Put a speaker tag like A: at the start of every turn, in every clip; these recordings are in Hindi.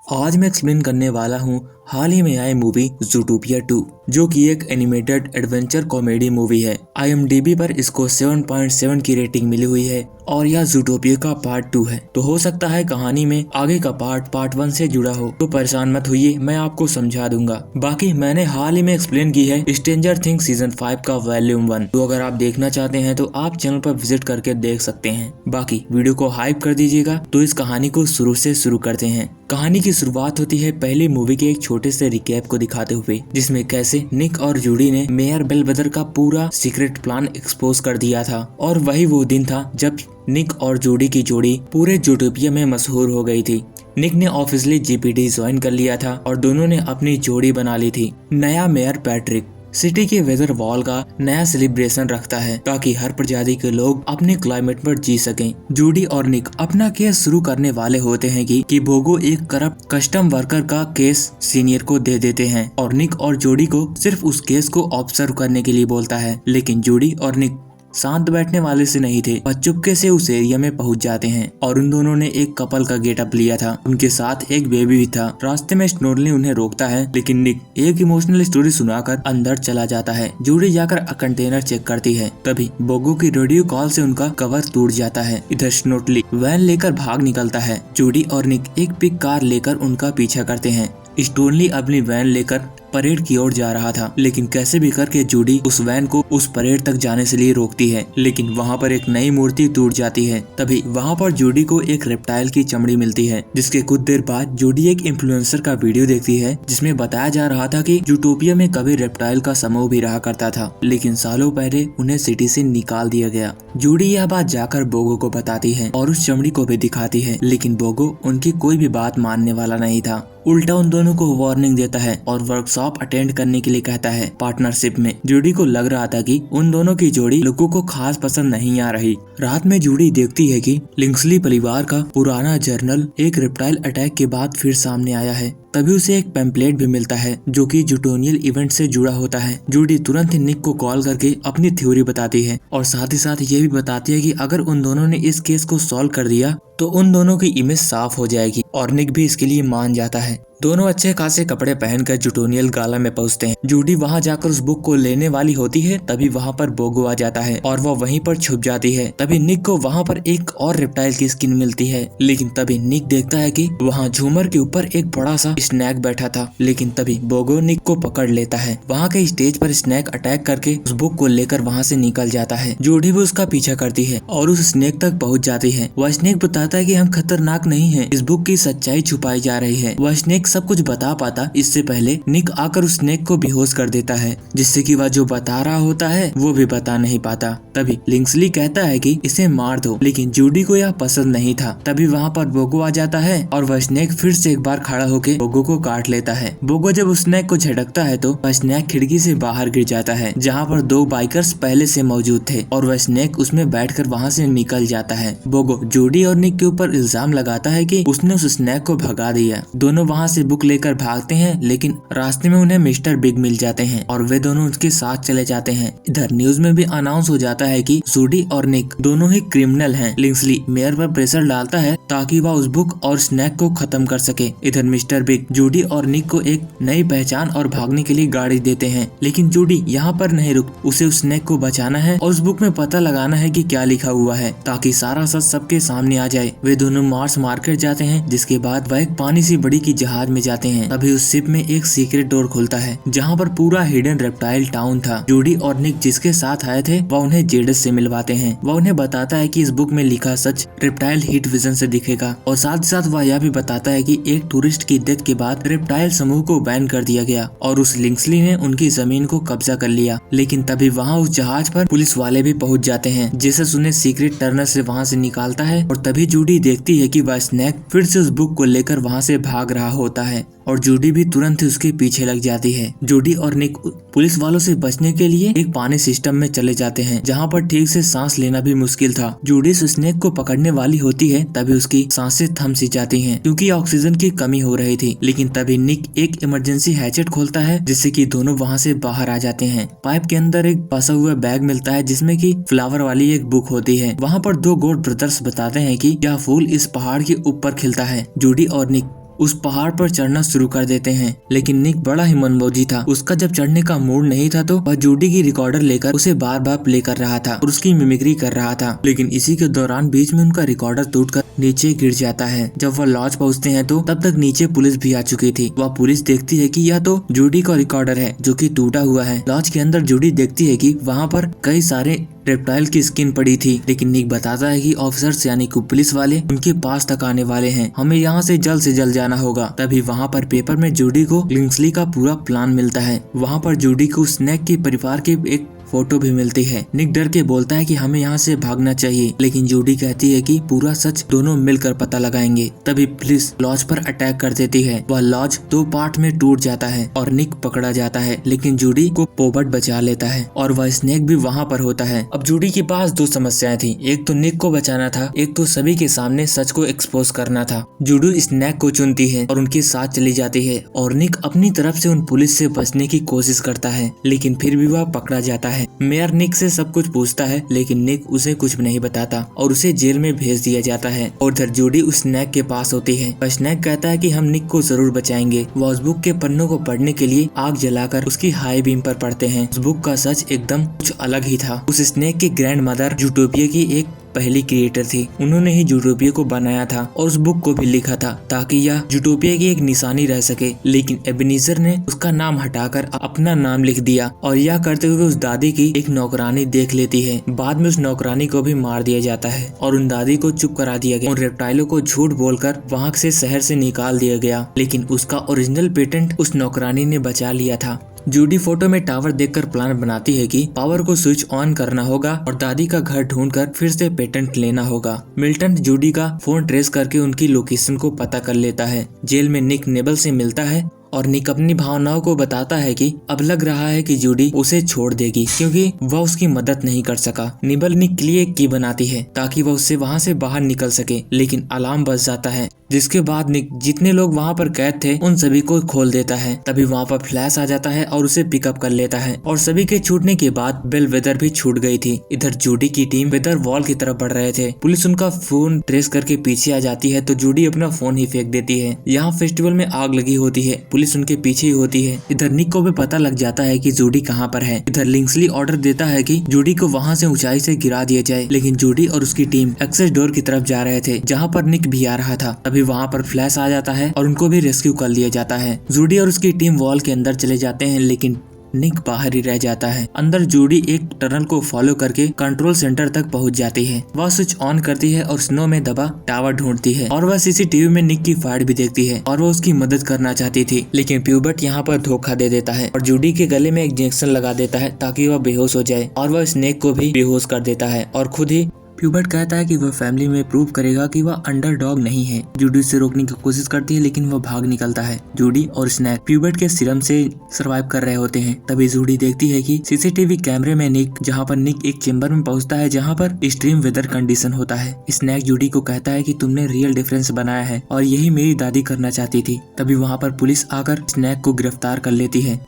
A: आज मैं एक्सप्लेन करने वाला हूँ हाल ही में आई मूवी ज़ूटोपिया 2, जो कि एक एनिमेटेड एडवेंचर कॉमेडी मूवी है। IMDb पर इसको 7.7 की रेटिंग मिली हुई है और यह ज़ूटोपिया का पार्ट 2 है। तो हो सकता है कहानी में आगे का पार्ट 1 से जुड़ा हो, तो परेशान मत होइए, मैं आपको समझा दूंगा। बाकी मैंने हाल ही में एक्सप्लेन की है स्ट्रेंजर थिंग्स सीजन 5 का वॉल्यूम 1, तो अगर आप देखना चाहते हैं तो आप चैनल पर विजिट करके देख सकते हैं। बाकी वीडियो को हाइप कर दीजिएगा। तो इस कहानी को शुरू से शुरू करते हैं। कहानी की शुरुआत होती है पहली मूवी के एक छोटे से रिकैप को दिखाते हुए, जिसमें कैसे निक और जूडी ने मेयर बेलवेदर का पूरा सीक्रेट प्लान एक्सपोज कर दिया था। और वही वो दिन था जब निक और जूडी की जोड़ी पूरे ज़ूटोपिया में मशहूर हो गई थी। निक ने ऑफिशियली GPD ज्वाइन कर लिया था और दोनों ने अपनी जोड़ी बना ली थी। नया मेयर पैट्रिक सिटी के वेदर वॉल का नया सेलिब्रेशन रखता है ताकि हर प्रजाति के लोग अपने क्लाइमेट पर जी सकें। जूडी और निक अपना केस शुरू करने वाले होते हैं कि बोगो एक करप्ट कस्टम वर्कर का केस सीनियर को दे देते हैं और निक और जूडी को सिर्फ उस केस को ऑब्जर्व करने के लिए बोलता है। लेकिन जूडी और निक शांत बैठने वाले से नहीं थे, वह चुपके से उस एरिया में पहुंच जाते हैं और उन दोनों ने एक कपल का गेटअप लिया था। उनके साथ एक बेबी भी था। रास्ते में स्नोरली उन्हें रोकता है, लेकिन निक एक इमोशनल स्टोरी सुनाकर अंदर चला जाता है। जूडी जाकर कंटेनर चेक करती है, तभी बोगो की रेडियो कॉल से उनका कवर टूट जाता है। इधर स्नोरली वैन लेकर भाग निकलता है। जूडी और निक एक पिक कार लेकर उनका पीछा करते हैं। स्टोनली अपनी वैन लेकर परेड की ओर जा रहा था, लेकिन कैसे भी करके जूडी उस वैन को उस परेड तक जाने से लिए रोकती है। लेकिन वहाँ पर एक नई मूर्ति टूट जाती है। तभी वहाँ पर जूडी को एक रेप्टाइल की चमड़ी मिलती है, जिसके कुछ देर बाद जूडी एक इन्फ्लुएंसर का वीडियो देखती है, जिसमें बताया जा रहा था कि ज़ूटोपिया में कभी रेप्टाइल का समूह भी रहा करता था, लेकिन सालों पहले उन्हें सिटी से निकाल दिया गया। जूडी यह बात जाकर बोगो को बताती है और उस चमड़ी को भी दिखाती है, लेकिन बोगो उनकी कोई भी बात मानने वाला नहीं था। उल्टा उन दोनों को वार्निंग देता है और वर्कशॉप अटेंड करने के लिए कहता है। पार्टनरशिप में जूडी को लग रहा था कि उन दोनों की जोड़ी लोगों को खास पसंद नहीं आ रही। रात में जूडी देखती है कि लिंक्सली परिवार का पुराना जर्नल एक रेप्टाइल अटैक के बाद फिर सामने आया है। तभी उसे एक पैम्पलेट भी मिलता है जो कि ज़ूटोनियल इवेंट से जुड़ा होता है। जूडी तुरंत ही निक को कॉल करके अपनी थ्योरी बताती है और साथ ही साथ ये भी बताती है कि अगर उन दोनों ने इस केस को सॉल्व कर दिया तो उन दोनों की इमेज साफ हो जाएगी, और निक भी इसके लिए मान जाता है। दोनों अच्छे खासे कपड़े पहनकर ज़ूटोनियल गाला में पहुंचते हैं। जूडी वहां जाकर उस बुक को लेने वाली होती है, तभी वहां पर बोगो आ जाता है और वो वहीं पर छुप जाती है। तभी निक को वहां पर एक और रेप्टाइल की स्किन मिलती है, लेकिन तभी निक देखता है कि वहां झूमर के ऊपर एक बड़ा सा स्नैक बैठा था। लेकिन तभी बोगो निक को पकड़ लेता है। वहाँ के स्टेज पर स्नैक अटैक करके उस बुक को लेकर वहाँ से निकल जाता है। जूडी भी उसका पीछा करती है और उस स्नैक तक पहुँच जाती है। वह स्नैक बताता है कि हम खतरनाक नहीं है, इस बुक की सच्चाई छुपाई जा रही है। वह स्नैक सब कुछ बता पाता इससे पहले निक आकर उस स्नैक को बेहोश कर देता है, जिससे कि वह जो बता रहा होता है वो भी बता नहीं पाता। तभी लिंक्सली कहता है कि इसे मार दो, लेकिन जूडी को यह पसंद नहीं था। तभी वहाँ पर बोगो आ जाता है और वह स्नैक फिर से एक बार खड़ा होकर बोगो को काट लेता है। बोगो जब उस स्नैक को झटकता है तो वह स्नैक खिड़की से बाहर गिर जाता है, जहाँ पर दो बाइकर्स पहले से मौजूद थे, और वह स्नैक उसमें बैठकर वहाँ से निकल जाता है। बोगो जूडी और निक के ऊपर इल्जाम लगाता है कि उसने उस स्नैक को भगा दिया। दोनों वहाँ से बुक लेकर भागते हैं, लेकिन रास्ते में उन्हें मिस्टर बिग मिल जाते हैं और वे दोनों उसके साथ चले जाते हैं। इधर न्यूज में भी अनाउंस हो जाता है कि जूडी और निक दोनों ही क्रिमिनल हैं। लिंक्सली मेयर पर प्रेशर डालता है ताकि वह उस बुक और स्नैक को खत्म कर सके। इधर मिस्टर बिग जूडी और निक को एक नई पहचान और भागने के लिए गाड़ी देते हैं, लेकिन जूडी यहाँ पर नहीं रुक, उसे उस स्नैक को बचाना है और उस बुक में पता लगाना है कि क्या लिखा हुआ है, ताकि सारा सच सबके सामने आ जाए। वे दोनों मार्स मार्केट जाते हैं, जिसके बाद वह एक पानी से बड़ी की जहाज में जाते हैं। तभी उस शिप में एक सीक्रेट डोर खुलता है, जहाँ पर पूरा हिडन रेप्टाइल टाउन था। जूडी और निक जिसके साथ आए थे वह उन्हें जेडस से मिलवाते हैं। वह उन्हें बताता है कि इस बुक में लिखा सच रेप्टाइल हीट विजन से दिखेगा, और साथ ही साथ वह यह भी बताता है कि एक टूरिस्ट की डेथ के बाद रेप्टाइल समूह को बैन कर दिया गया और उस लिंक्सली ने उनकी जमीन को कब्जा कर लिया। लेकिन तभी वहाँ उस जहाज पर पुलिस वाले भी पहुँच जाते हैं। जेसस उन्हें सीक्रेट टनल से वहाँ से निकालता है और तभी जूडी देखती है कि वह स्नैक फिर से उस बुक को लेकर वहाँ से भाग रहा होता है और जूडी भी तुरंत ही उसके पीछे लग जाती है। जूडी और निक पुलिस वालों से बचने के लिए एक पानी सिस्टम में चले जाते हैं, जहाँ पर ठीक से सांस लेना भी मुश्किल था। जूडी स्नेक को पकड़ने वाली होती है, तभी उसकी सांसें थम सी जाती हैं क्योंकि ऑक्सीजन की कमी हो रही थी। लेकिन तभी निक एक इमरजेंसी हैचेट खोलता है, जिससे कि दोनों वहाँ से बाहर आ जाते हैं। पाइप के अंदर एक फंसा हुआ बैग मिलता है, जिसमें कि फ्लावर वाली एक बुक होती है। वहाँ पर दो गोड ब्रदर्स बताते हैं कि यह फूल इस पहाड़ के ऊपर खिलता है। जूडी और निक उस पहाड़ पर चढ़ना शुरू कर देते हैं। लेकिन निक बड़ा ही मनमौजी था, उसका जब चढ़ने का मूड नहीं था तो वह जूडी की रिकॉर्डर लेकर उसे बार बार प्ले कर रहा था और उसकी मिमिक्री कर रहा था। लेकिन इसी के दौरान बीच में उनका रिकॉर्डर टूटकर नीचे गिर जाता है। जब वह लॉज पहुँचते हैं तो तब तक नीचे पुलिस भी आ चुकी थी। वह पुलिस देखती है कि यह तो जूडी का रिकॉर्डर है जो कि टूटा हुआ है। लॉज के अंदर जूडी देखती है कि वहाँ पर कई सारे रेप्टाइल की स्किन पड़ी थी। लेकिन निक बताता है कि ऑफिसर्स यानी कि पुलिस वाले उनके पास तक आने वाले हैं, हमें यहाँ से जल्द जाना होगा। तभी वहाँ पर पेपर में जूडी को लिंक्सली का पूरा प्लान मिलता है। वहाँ पर जूडी को स्नैक के परिवार की एक फोटो भी मिलती है। निक डर के बोलता है कि हमें यहाँ से भागना चाहिए, लेकिन जूडी कहती है कि पूरा सच दोनों मिलकर पता लगाएंगे। तभी पुलिस लॉज पर अटैक कर देती है। वह लॉज 2 पार्ट में टूट जाता है और निक पकड़ा जाता है, लेकिन जूडी को पोबट बचा लेता है और वह स्नेक भी वहाँ पर होता है। अब जूडी के पास 2 समस्याएं थी, एक तो निक को बचाना था, एक तो सभी के सामने सच को एक्सपोज करना था। जूडी स्नेक को चुनती है और उनके साथ चली जाती है और निक अपनी तरफ से उन पुलिस से बचने की कोशिश करता है, लेकिन फिर भी वह पकड़ा जाता है। मेयर निक से सब कुछ पूछता है, लेकिन निक उसे कुछ नहीं बताता और उसे जेल में भेज दिया जाता है। और इधर जूडी उस स्नैक के पास होती है। स्नैक कहता है कि हम निक को जरूर बचाएंगे। वह उस बुक के पन्नों को पढ़ने के लिए आग जलाकर उसकी हाई बीम पर पढ़ते हैं। उस बुक का सच एकदम कुछ अलग ही था। उस स्नैक की ग्रैंड मदर जूटोपिया की एक पहली क्रिएटर थी। उन्होंने ही जूटोपिया को बनाया था और उस बुक को भी लिखा था ताकि यह जूटोपिया की एक निशानी रह सके। लेकिन एबेनेज़र ने उसका नाम हटाकर अपना नाम लिख दिया और यह करते हुए उस दादी की एक नौकरानी देख लेती है। बाद में उस नौकरानी को भी मार दिया जाता है और उन दादी को चुप करा दिया गया। उन रेप्टाइलों को झूठ बोलकर वहाँ से शहर से निकाल दिया गया, लेकिन उसका ओरिजिनल पेटेंट उस नौकरानी ने बचा लिया था। जूडी फोटो में टावर देखकर प्लान बनाती है कि पावर को स्विच ऑन करना होगा और दादी का घर ढूंढकर फिर से पेटेंट लेना होगा। मिल्टन जूडी का फोन ट्रेस करके उनकी लोकेशन को पता कर लेता है। जेल में निक नेबल से मिलता है और निक अपनी भावनाओं को बताता है कि अब लग रहा है कि जूडी उसे छोड़ देगी क्योंकि वह उसकी मदद नहीं कर सका। निबल निक के लिए की बनाती है ताकि वह उससे वहाँ से बाहर निकल सके, लेकिन अलार्म बज जाता है, जिसके बाद निक जितने लोग वहाँ पर कैद थे उन सभी को खोल देता है। तभी वहाँ पर फ्लैश आ जाता है और उसे पिकअप कर लेता है और सभी के छूटने के बाद बेल वेदर भी छूट गई थी। इधर जूडी की टीम वेदर वॉल की तरफ बढ़ रहे थे। पुलिस उनका फोन ट्रेस करके पीछे आ जाती है तो जूडी अपना फोन ही फेंक देती है। यहाँ फेस्टिवल में आग लगी होती है, पुलिस उनके पीछे ही होती है। इधर निक को भी पता लग जाता है कि जूडी कहाँ पर है। इधर लिंक्सली ऑर्डर देता है कि जूडी को वहाँ से ऊंचाई से गिरा दिया जाए, लेकिन जूडी और उसकी टीम एक्सेस डोर की तरफ जा रहे थे जहाँ पर निक भी आ रहा था। तभी वहाँ पर फ्लैश आ जाता है और उनको भी रेस्क्यू कर लिया जाता है। जूडी और उसकी टीम वॉल के अंदर चले जाते हैं, लेकिन निक बाहर ही रह जाता है। अंदर जूडी एक टनल को फॉलो करके कंट्रोल सेंटर तक पहुंच जाती है। वह स्विच ऑन करती है और स्नो में दबा टावर ढूंढती है और वह सीसीटीवी में निक की फाइट भी देखती है और वह उसकी मदद करना चाहती थी, लेकिन प्यूबर्ट यहाँ पर धोखा दे देता है और जूडी के गले में एक इंजेक्शन लगा देता है ताकि वह बेहोश हो जाए और वह स्नेक को भी बेहोश कर देता है और खुद ही प्यूबर्ट कहता है कि वह फैमिली में प्रूव करेगा कि वह अंडरडॉग नहीं है। जूडी उसे रोकने की कोशिश करती है, लेकिन वह भाग निकलता है। जूडी और स्नैक प्यूबर्ट के सीरम से सरवाइव कर रहे होते हैं। तभी जूडी देखती है कि सीसीटीवी कैमरे में निक, जहां पर निक एक चेंबर में पहुंचता है जहां पर एक्सट्रीम वेदर कंडीशन होता है। स्नैक जूडी को कहता है कि तुमने रियल डिफरेंस बनाया है और यही मेरी दादी करना चाहती थी। तभी वहाँ पर पुलिस आकर स्नैक को गिरफ्तार कर लेती है।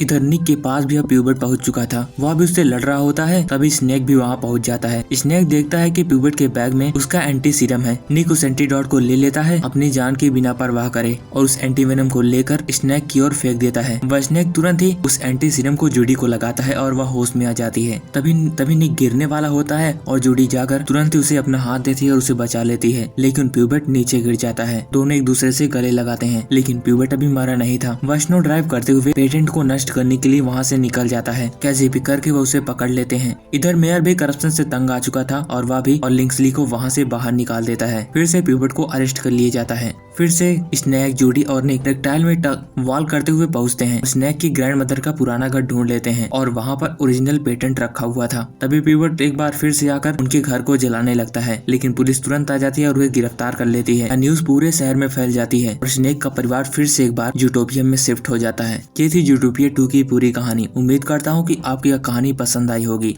A: इधर निक के पास भी अब प्यूबर्ट पहुंच चुका था, वह भी उससे लड़ रहा होता है। तभी स्नेक भी वहां पहुंच जाता है। स्नेक देखता है कि प्यूबर्ट के बैग में उसका एंटी सीरम है। निक उस एंटीडोट को ले लेता है, अपनी जान की बिना परवाह करे, और उस एंटी वेनम को लेकर स्नेक की ओर फेंक देता है। वह स्नेक तुरंत ही उस एंटी सीरम को जूडी को लगाता है और वह होश में आ जाती है। तभी निक गिरने वाला होता है और जूडी जाकर तुरंत ही उसे अपना हाथ देती है और उसे बचा लेती है, लेकिन प्यूबर्ट नीचे गिर जाता है। दोनों एक दूसरे से गले लगाते हैं, लेकिन प्यूबर्ट अभी मरा नहीं था। वह स्नो ड्राइव करते हुए पेटेंट को नष्ट करने के लिए वहाँ से निकल जाता है। कैसे भी करके वो उसे पकड़ लेते हैं। इधर मेयर भी करप्शन से तंग आ चुका था और वह भी और लिंक्सली को वहाँ से बाहर निकाल देता है। फिर से प्यूबर्ट को अरेस्ट कर लिया जाता है। फिर से स्नैक, जूडी और निक रेक्टाइल में वॉल करते हुए पहुंचते हैं। स्नैक की ग्रैंड मदर का पुराना घर ढूंढ लेते हैं और वहाँ पर ओरिजिनल पेटेंट रखा हुआ था। तभी प्यूबर्ट एक बार फिर से आकर उनके घर को जलाने लगता है, लेकिन पुलिस तुरंत आ जाती है और उन्हें गिरफ्तार कर लेती है। न्यूज पूरे शहर में फैल जाती है और स्नैक का परिवार फिर से एक बार जूटोपिया में शिफ्ट हो जाता है। ये थी जूटोपिया 2 की पूरी कहानी। उम्मीद करता हूँ कि आपको यह कहानी पसंद आई होगी।